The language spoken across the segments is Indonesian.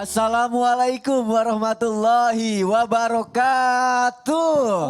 Assalamualaikum warahmatullahi wabarakatuh.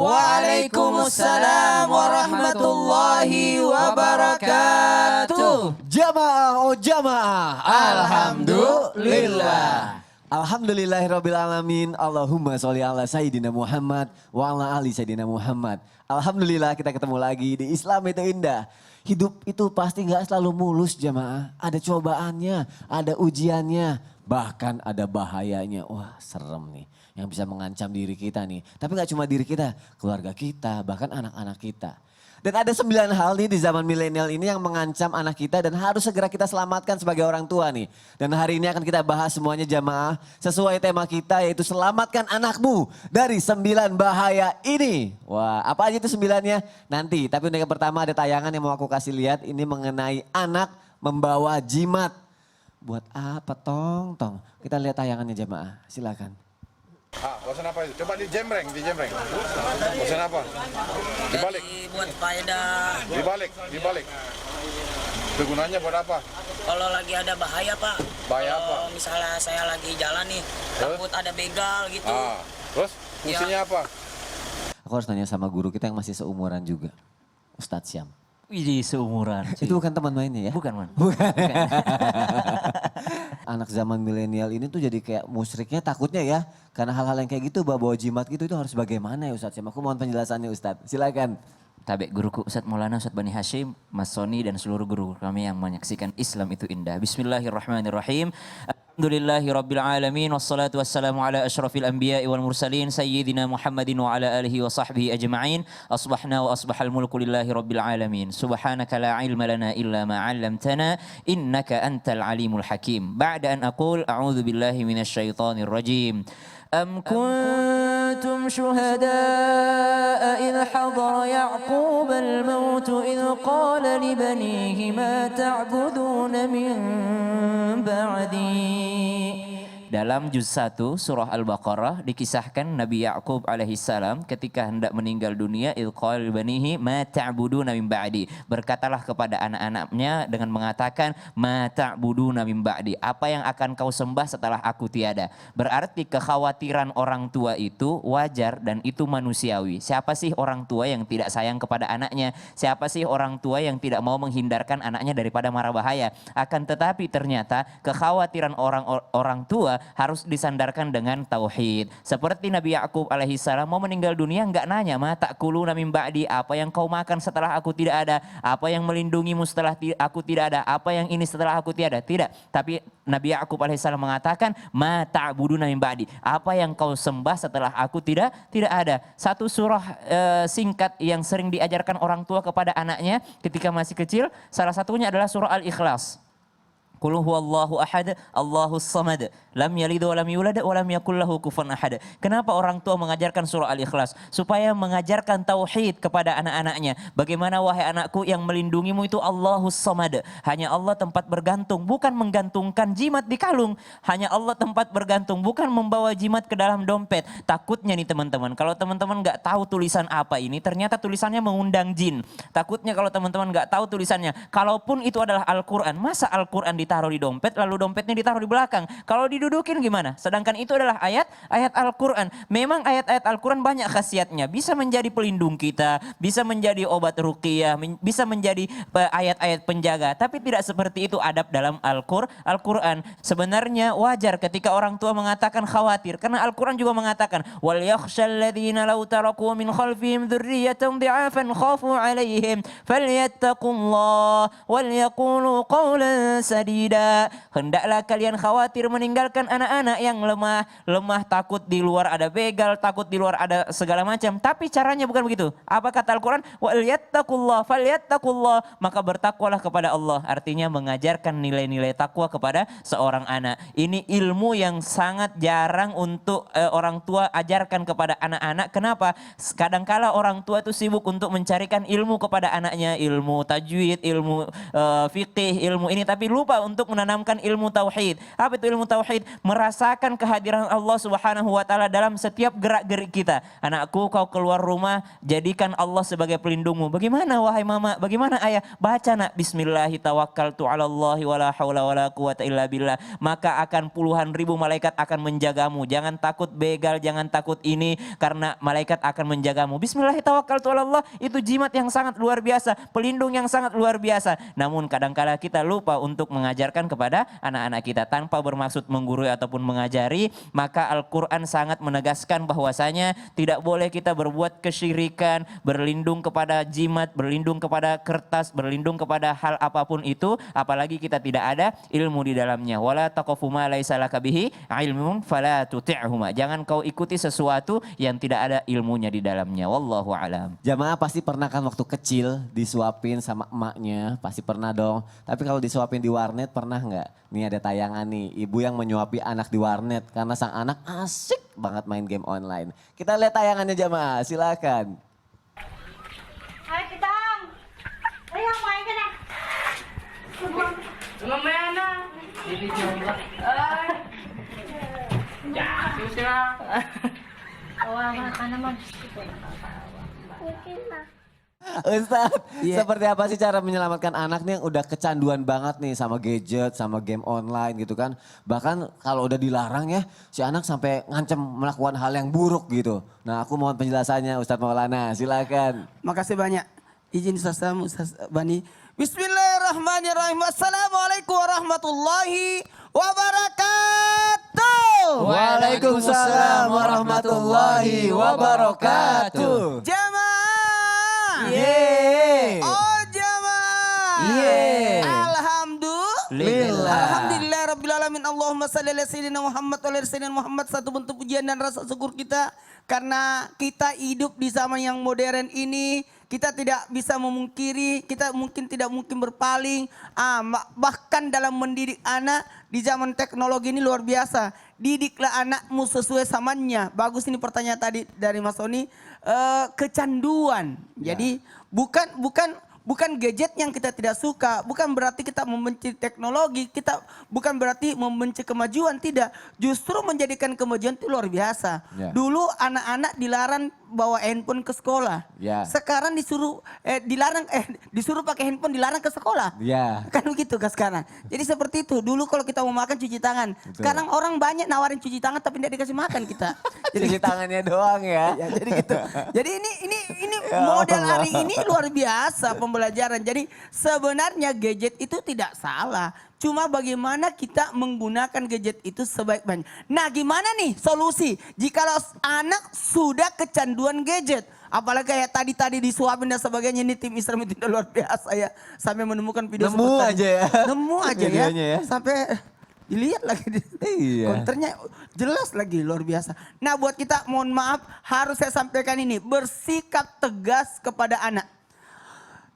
Waalaikumsalam warahmatullahi wabarakatuh. Jamaah oh jamaah. Alhamdulillah. Alhamdulillahirabbil alamin. Allahumma sholli ala sayyidina Muhammad wa ala ali sayyidina Muhammad. Alhamdulillah kita ketemu lagi di Islam itu indah. Hidup itu pasti gak selalu mulus jamaah. Ada cobaannya, ada ujiannya, bahkan ada bahayanya. Wah serem nih yang bisa mengancam diri kita nih. Tapi gak cuma diri kita, keluarga kita, bahkan anak-anak kita. Dan ada 9 hal nih di zaman milenial ini yang mengancam anak kita dan harus segera kita selamatkan sebagai orang tua nih. Dan hari ini akan kita bahas semuanya jamaah sesuai tema kita yaitu selamatkan anakmu dari 9 bahaya ini. Wah apa aja itu 9-nya? Nanti, tapi untuk yang pertama ada tayangan yang mau aku kasih lihat ini mengenai anak membawa jimat. Buat apa tong? Kita lihat tayangannya jamaah, silakan. Bosan apa itu? Coba dijembreng. Bosan apa? Dibalik. Buat faedah. Dibalik. Itu gunanya buat apa? Kalau lagi ada bahaya Pak. Bahaya Kalau apa? misalnya saya lagi jalan nih, takut ada begal gitu. Terus fungsinya apa? Aku harus nanya sama guru kita yang masih seumuran juga. Ustadz Syam. Wih, seumuran. Itu bukan teman mainnya ya? Bukan, Man. Anak zaman milenial ini tuh jadi kayak musyriknya takutnya ya. Karena hal-hal yang kayak gitu bawa jimat gitu itu harus bagaimana ya Ustadz Syam? Aku mohon penjelasannya Ustadz, silakan. Tabek guruku Ustadz Maulana, Ustadz Bani Hashim, Mas Soni dan seluruh guru kami yang menyaksikan Islam itu indah. Bismillahirrahmanirrahim. Alhamdulillahi Rabbil Alamin. Wassalatu wassalamu ala ashrafil anbiya wal mursalin. Sayyidina Muhammadin wa ala alihi wa sahbihi ajma'in. Asbahna wa asbahal mulku lillahi Rabbil Alamin. Subhanaka la ilma lana illa ma 'allamtana. Innaka antal alimul hakim. Ba'da an aqul a'udzu billahi minasy syaithanir rajim. أم كنتم شهداء إذ حضر يعقوب الموت إذ قال لبنيه ما تعبدون من بعدي. Dalam juz 1 surah Al-Baqarah dikisahkan Nabi Ya'qub alaihissalam ketika hendak meninggal dunia ilqal banihi ma ta'buduna min ba'di. Berkatalah kepada anak-anaknya dengan mengatakan ma ta'buduna min ba'di. Apa yang akan kau sembah setelah aku tiada. Berarti kekhawatiran orang tua itu wajar dan itu manusiawi. Siapa sih orang tua yang tidak sayang kepada anaknya? Siapa sih orang tua yang tidak mau menghindarkan anaknya daripada mara bahaya? Akan tetapi ternyata kekhawatiran orang tua harus disandarkan dengan tauhid. Seperti Nabi Ya'qub alaihissalam mau meninggal dunia enggak nanya ma ta'kuluna min ba'di, apa yang kau makan setelah aku tidak ada, apa yang melindungimu setelah aku tidak ada, apa yang ini setelah aku tiada. Tidak, tapi Nabi Ya'qub alaihissalam mengatakan ma ta'buduna min ba'di, apa yang kau sembah setelah aku tidak ada. Satu surah singkat yang sering diajarkan orang tua kepada anaknya ketika masih kecil, salah satunya adalah surah Al-Ikhlas. Qul huwallahu ahad, Allahus samad, lam yalid wa lam yulad wa lam yakul lahu kufuwan ahad. Kenapa orang tua mengajarkan surah Al-Ikhlas? Supaya mengajarkan tauhid kepada anak-anaknya. Bagaimana wahai anakku yang melindungimu itu Allahus samad. Hanya Allah tempat bergantung, bukan menggantungkan jimat di kalung. Hanya Allah tempat bergantung, bukan membawa jimat ke dalam dompet. Takutnya nih teman-teman, kalau teman-teman nggak tahu tulisan apa ini, ternyata tulisannya mengundang jin. Takutnya kalau teman-teman nggak tahu tulisannya, kalaupun itu adalah Al-Quran, masa Al-Quran ditaruh di dompet lalu dompetnya ditaruh di belakang? Kalau didudukin gimana? Sedangkan itu adalah ayat Al-Quran. Memang ayat-ayat Al-Quran banyak khasiatnya. Bisa menjadi pelindung kita, bisa menjadi obat ruqyah, bisa menjadi ayat-ayat penjaga. Tapi tidak seperti itu adab dalam Al-Quran. Sebenarnya wajar ketika orang tua mengatakan khawatir. Karena Al-Quran juga mengatakan wal yakhshal ladzina law taraku min khalfihim dzurriyyatan dhi'afan khafu 'alaihim falyattaqullah wal yaqulu qawlan sadida. Hendaklah kalian khawatir meninggalkan anak-anak yang lemah, takut di luar ada begal, takut di luar ada segala macam. Tapi caranya bukan begitu. Apa kata Al-Quran? Walyattaqullah, falyattaqullah. Maka bertakwalah kepada Allah. Artinya mengajarkan nilai-nilai takwa kepada seorang anak. Ini ilmu yang sangat jarang untuk orang tua ajarkan kepada anak-anak. Kenapa? Kadangkala orang tua itu sibuk untuk mencarikan ilmu kepada anaknya. Ilmu tajwid, ilmu fikih, ilmu ini. Tapi lupa untuk menanamkan ilmu tauhid. Apa itu ilmu tauhid? Merasakan kehadiran Allah Subhanahu wa taala dalam setiap gerak-gerik kita. Anakku, kau keluar rumah, jadikan Allah sebagai pelindungmu. Bagaimana wahai mama? Bagaimana ayah? Baca nak bismillahi tawakkaltu 'alallahi wala haula wala quwata illa billah. Maka akan puluhan ribu malaikat akan menjagamu. Jangan takut begal, jangan takut ini karena malaikat akan menjagamu. Bismillahi tawakkaltu 'alallah itu jimat yang sangat luar biasa, pelindung yang sangat luar biasa. Namun kadang-kala kita lupa untuk mengajarkan kepada anak-anak kita tanpa bermaksud menggurui ataupun mengajari. Maka Al-Quran sangat menegaskan bahwasanya tidak boleh kita berbuat kesyirikan, berlindung kepada jimat, berlindung kepada kertas, berlindung kepada hal apapun itu, apalagi kita tidak ada ilmu di dalamnya. Wala taqafu ma laisa laka bihi ilmun fala tuti'huma. Jangan kau ikuti sesuatu yang tidak ada ilmunya di dalamnya. Wallahu alam. Jamaah pasti pernah kan waktu kecil disuapin sama emaknya, pasti pernah dong. Tapi kalau disuapin di warnet pernah nggak? Nih ada tayangan nih, ibu yang menyuapi anak di warnet karena sang anak asik banget main game online. Kita lihat tayangannya jamaah, silakan. Ayo kita, ayo main kan ya. Mamaya na. Ini jumlah. Ya, sila. Kawawa ka naman. Ustadz, seperti apa sih cara menyelamatkan anak nih yang udah kecanduan banget nih sama gadget, sama game online gitu kan. Bahkan kalau udah dilarang ya, si anak sampai ngancam melakukan hal yang buruk gitu. Nah aku mohon penjelasannya Ustadz Maulana, silakan. Makasih banyak. Izin Ustaz Bani. Bismillahirrahmanirrahim. Assalamualaikum warahmatullahi wabarakatuh. Waalaikumsalam warahmatullahi wabarakatuh. Jamaah. Yeay. Oh jamaah. Yeay. Alhamdulillah. Alhamdulillah Rabbil Alamin. Allahumma salli ala sayyidina Muhammad wa ala sayyidina Muhammad. Satu bentuk pujian dan rasa syukur kita. Karena kita hidup di zaman yang modern ini. Kita tidak bisa memungkiri, kita tidak mungkin berpaling. Bahkan dalam mendidik anak di zaman teknologi ini luar biasa. Didiklah anakmu sesuai zamannya. Bagus ini pertanyaan tadi dari Mas Sony. Kecanduan. Jadi bukan gadget yang kita tidak suka, bukan berarti kita membenci teknologi, kita bukan berarti membenci kemajuan, tidak. Justru menjadikan kemajuan itu luar biasa. Ya. Dulu anak-anak dilarang bawa handphone ke sekolah. Ya. Sekarang disuruh pakai handphone, dilarang ke sekolah. Ya. Kan begitu kan sekarang. Jadi seperti itu. Dulu kalau kita mau makan cuci tangan. Betul. Sekarang orang banyak nawarin cuci tangan tapi tidak dikasih makan kita. Cuci tangannya doang ya. Ya, jadi gitu. Jadi ini Ya model Allah. hari ini luar biasa pembelajaran. Jadi sebenarnya gadget itu tidak salah. Cuma bagaimana kita menggunakan gadget itu sebaik-baiknya. Nah gimana nih solusi? Jikalau anak sudah kecanduan gadget. Apalagi kayak tadi disuapin dan sebagainya. Ini tim Islam itu luar biasa ya. Sampai menemukan video Nemu seperti aja ya. Nemu aja Videonya ya. Sampai dilihat lagi. Iya. Konternya jelas lagi luar biasa. Nah buat kita mohon maaf harus saya sampaikan ini. Bersikap tegas kepada anak.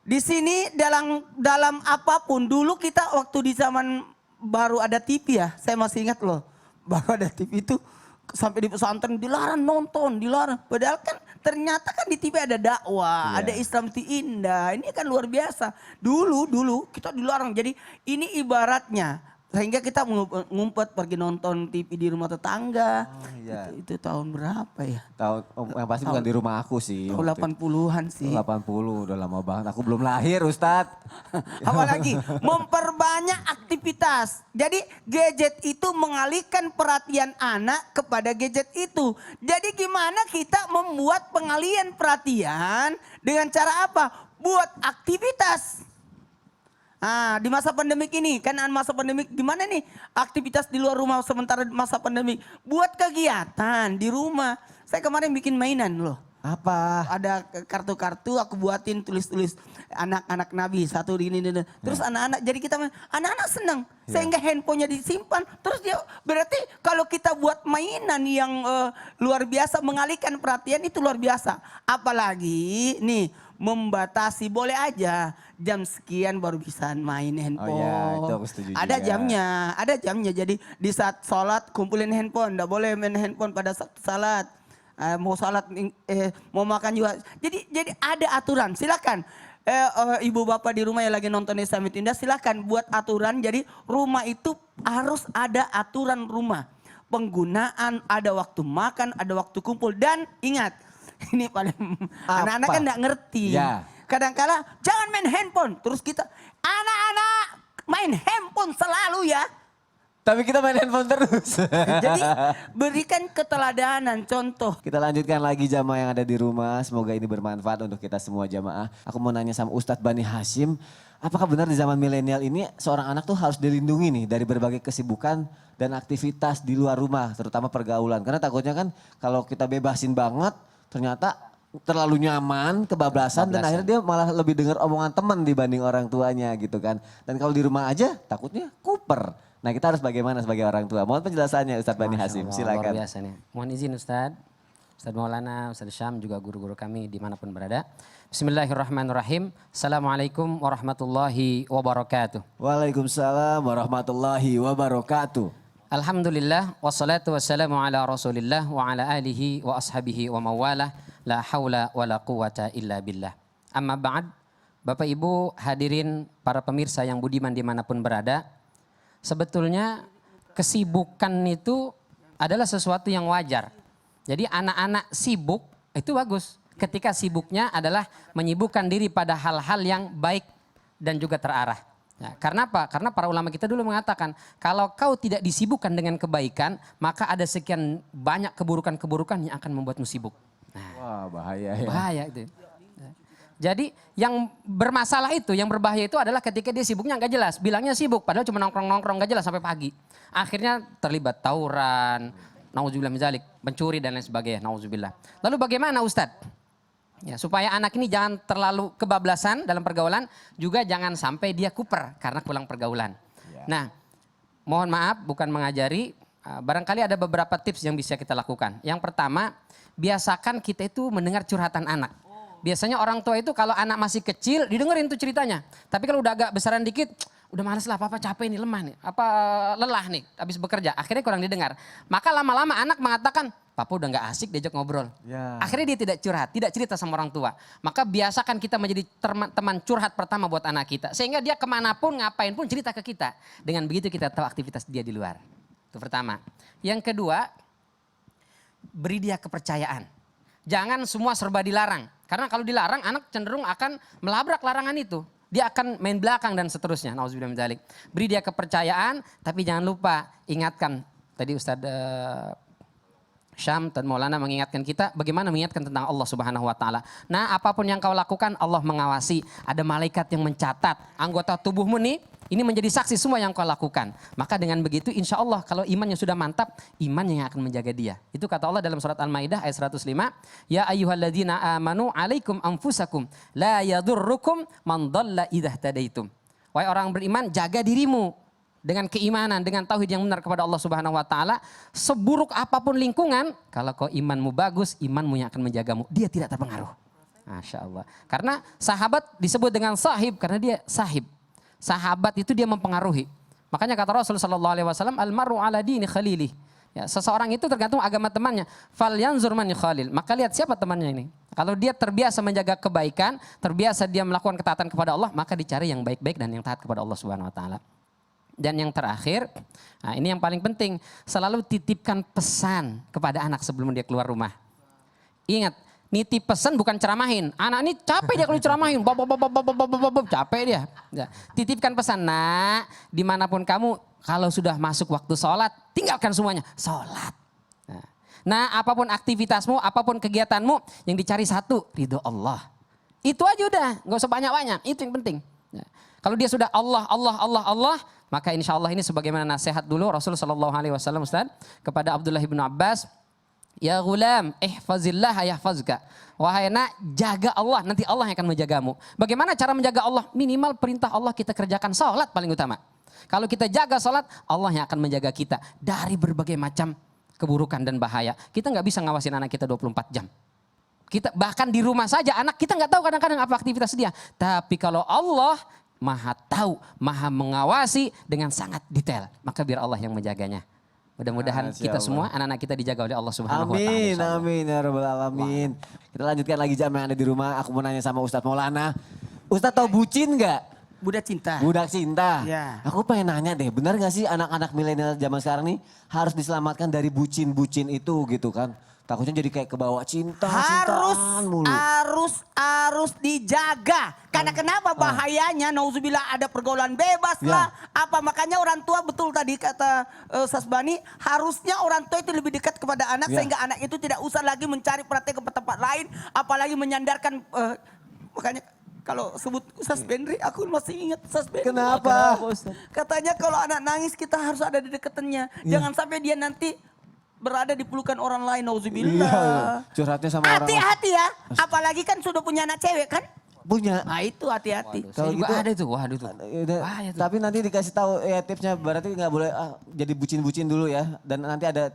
Di sini dalam apapun, dulu kita waktu di zaman baru ada TV ya, saya masih ingat loh. Baru ada TV itu sampai di pesantren dilarang nonton, dilarang. Padahal kan ternyata kan di TV ada dakwah, Iya. ada Islam Ti Indah. Ini kan luar biasa. Dulu kita dilarang. Jadi ini ibaratnya sehingga kita ngumpet pergi nonton TV di rumah tetangga. iya. Itu tahun berapa ya? Yang pasti bukan di rumah aku sih. Tahun 80-an sih. 80 udah lama banget. Aku belum lahir Ustadz. Apalagi memperbanyak aktivitas. Jadi gadget itu mengalihkan perhatian anak kepada gadget itu. Jadi gimana kita membuat pengalihan perhatian dengan cara apa? Buat aktivitas. Nah, di masa pandemik ini, kan masa pandemik gimana nih aktivitas di luar rumah sementara masa pandemik. Buat kegiatan di rumah. Saya kemarin bikin mainan loh. Apa? Ada kartu-kartu aku buatin tulis-tulis anak-anak Nabi satu ini. Terus anak-anak jadi kita anak-anak senang sehingga handphonenya disimpan. Terus dia berarti kalau kita buat mainan yang luar biasa mengalihkan perhatian itu luar biasa. Apalagi nih membatasi boleh aja jam sekian baru bisa main handphone. Oh ya, itu aku setuju Ada juga. jamnya. Jadi di saat sholat kumpulin handphone, nggak boleh main handphone pada saat sholat. Mau sholat, mau makan juga. Jadi ada aturan. Silakan ibu bapak di rumah yang lagi nonton Islam itu Indah, silahkan buat aturan. Jadi rumah itu harus ada aturan rumah. Penggunaan, ada waktu makan, ada waktu kumpul. Dan ingat, ini paling anak-anak kan nggak ngerti. Ya. Kadang-kala jangan main handphone. Terus kita, anak-anak main handphone selalu ya. Tapi kita main handphone terus. Jadi berikan keteladanan, contoh. Kita lanjutkan lagi jamaah yang ada di rumah. Semoga ini bermanfaat untuk kita semua jamaah. Aku mau nanya sama Ustadz Bani Hashim. Apakah benar di zaman milenial ini seorang anak tuh harus dilindungi nih dari berbagai kesibukan dan aktivitas di luar rumah. Terutama pergaulan. Karena takutnya kan kalau kita bebasin banget ternyata terlalu nyaman, kebablasan. Dan akhirnya dia malah lebih dengar omongan teman dibanding orang tuanya gitu kan. Dan kalau di rumah aja takutnya kuper. Nah kita harus bagaimana sebagai orang tua? Mohon penjelasannya Ustadz Bani Hashim, Masya Allah, silakan. luar biasa nih. Mohon izin Ustadz Maulana, Ustadz Syam, juga guru-guru kami dimanapun berada. Bismillahirrahmanirrahim. Assalamualaikum warahmatullahi wabarakatuh. Waalaikumsalam warahmatullahi wabarakatuh. Alhamdulillah, wassalatu wassalamu ala rasulillah wa ala alihi wa ashabihi wa mawalah. La hawla wa la quwata illa billah. Amma ba'd, Bapak Ibu hadirin para pemirsa yang budiman dimanapun berada. Sebetulnya kesibukan itu adalah sesuatu yang wajar. Jadi anak-anak sibuk itu bagus. Ketika sibuknya adalah menyibukkan diri pada hal-hal yang baik dan juga terarah. Ya, karena apa? Karena para ulama kita dulu mengatakan kalau kau tidak disibukkan dengan kebaikan maka ada sekian banyak keburukan-keburukan yang akan membuatmu sibuk. Nah, Wah bahaya ya. bahaya itu. Jadi yang bermasalah itu, yang berbahaya itu adalah ketika dia sibuknya nggak jelas. Bilangnya sibuk padahal cuma nongkrong-nongkrong nggak jelas sampai pagi. Akhirnya terlibat tawuran, nauzubillah min dzalik, mencuri dan lain sebagainya, nauzubillah. Lalu bagaimana Ustadz? Ya, supaya anak ini jangan terlalu kebablasan dalam pergaulan, juga jangan sampai dia kuper karena kurang pergaulan. Nah, mohon maaf bukan mengajari, barangkali ada beberapa tips yang bisa kita lakukan. Yang pertama, biasakan kita itu mendengar curhatan anak. Biasanya orang tua itu kalau anak masih kecil didengerin tuh ceritanya. Tapi kalau udah agak besaran dikit, udah males lah, papa capek nih, lemah nih, lelah nih habis bekerja. Akhirnya kurang didengar. Maka lama-lama anak mengatakan, papa udah gak asik diajak ngobrol. Ya. Akhirnya dia tidak curhat, tidak cerita sama orang tua. Maka biasakan kita menjadi teman curhat pertama buat anak kita. Sehingga dia kemanapun, ngapain pun cerita ke kita. Dengan begitu kita tahu aktivitas dia di luar. Itu pertama. Yang kedua, beri dia kepercayaan. Jangan semua serba dilarang. Karena kalau dilarang anak cenderung akan melabrak larangan itu. Dia akan main belakang dan seterusnya. Nauzubillah min dzalik. Beri dia kepercayaan tapi jangan lupa ingatkan. Tadi Ustadz Syam dan Maulana mengingatkan kita bagaimana mengingatkan tentang Allah Subhanahu wa taala. Nah, apapun yang kau lakukan Allah mengawasi. Ada malaikat yang mencatat anggota tubuhmu nih. Ini menjadi saksi semua yang kau lakukan. Maka dengan begitu insya Allah kalau imannya sudah mantap, iman yang akan menjaga dia. Itu kata Allah dalam surat Al-Maidah ayat 105. Ya ayyuhalladzina amanu alaikum anfusakum la yadurrukum man dhalla idza tadaitum. Wahai orang beriman, jaga dirimu dengan keimanan, dengan tauhid yang benar kepada Allah Subhanahu wa taala. Seburuk apapun lingkungan, kalau kau imanmu bagus, imanmu yang akan menjagamu. Dia tidak terpengaruh. Masya Allah. Karena sahabat disebut dengan sahib karena dia sahib. Sahabat itu dia mempengaruhi. Makanya kata Rasul sallallahu alaihi wasallam, almaru ala dini khalilih. Ya, seseorang itu tergantung agama temannya. Fal yanzur man khalil. Maka lihat siapa temannya ini. Kalau dia terbiasa menjaga kebaikan, terbiasa dia melakukan ketaatan kepada Allah, maka dicari yang baik-baik dan yang taat kepada Allah Subhanahu wa taala. Dan yang terakhir, nah ini yang paling penting, selalu titipkan pesan kepada anak sebelum dia keluar rumah. Ingat, nitip pesan bukan ceramahin. Anak ini capek dia kalau diceramahin. Capek dia. Ya. Titipkan pesan, nak, dimanapun kamu, kalau sudah masuk waktu sholat, tinggalkan semuanya. Sholat. Nah, apapun aktivitasmu, apapun kegiatanmu, yang dicari satu, ridho Allah. Itu aja udah, gak usah banyak-banyak. Itu yang penting. Ya. Kalau dia sudah Allah, maka insya Allah ini sebagaimana nasihat dulu Rasulullah SAW Ustaz, kepada Abdullah bin Abbas, ya gulam, ihfazillah yahfazka. Wahai nak, jaga Allah, nanti Allah yang akan menjagamu. Bagaimana cara menjaga Allah? Minimal perintah Allah kita kerjakan, salat paling utama. Kalau kita jaga salat, Allah yang akan menjaga kita dari berbagai macam keburukan dan bahaya. Kita nggak bisa ngawasin anak kita 24 jam. Kita bahkan di rumah saja anak kita nggak tahu kadang-kadang apa aktivitas dia. Tapi kalau Allah maha tahu, maha mengawasi dengan sangat detail. Maka biar Allah yang menjaganya. Mudah-mudahan kita semua, anak-anak kita dijaga oleh Allah Subhanahu wa taala. Amin, amin ya rabbal alamin. Kita lanjutkan lagi jam yang ada di rumah. Aku mau nanya sama Ustadz Maulana. Ustadz tahu bucin nggak? Budak cinta. Budak cinta. Ya. Aku pengen nanya deh, benar gak sih anak-anak milenial zaman sekarang nih harus diselamatkan dari bucin-bucin itu gitu kan? Takutnya jadi kayak kebawa cinta, cintaan mulu. Harus dijaga. Karena kenapa bahayanya? Nauzubillah ada pergaulan bebas lah. Apa makanya orang tua betul tadi kata Ustaz Bani, harusnya orang tua itu lebih dekat kepada anak sehingga anak itu tidak usah lagi mencari perhatian ke tempat lain, apalagi menyandarkan makanya kalau sebut Ustaz Benri, aku masih ingat Ustaz Benri. Kenapa? Katanya kalau anak nangis kita harus ada di dekatnya. Jangan sampai dia nanti berada di pelukan orang lain, nauzubillah. Iya, curhatnya sama orang. Hati-hati ya, apalagi kan sudah punya anak cewek kan? Punya. Nah itu hati-hati. Saya juga ada itu, waduh tuh. Udah, Bahaya tuh. tapi nanti dikasih tahu ya tipsnya berarti nggak boleh jadi bucin-bucin dulu ya. Dan nanti ada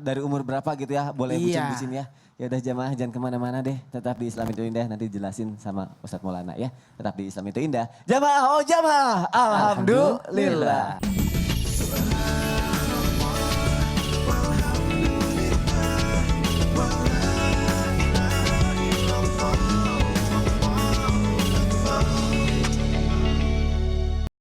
dari umur berapa gitu ya boleh Iya. bucin-bucin ya. Ya udah jamaah jangan kemana-mana deh. Tetap di Islam itu Indah. Nanti jelasin sama Ustadz Maulana ya. Tetap di Islam itu Indah. Jamaah, oh jamaah. Alhamdulillah.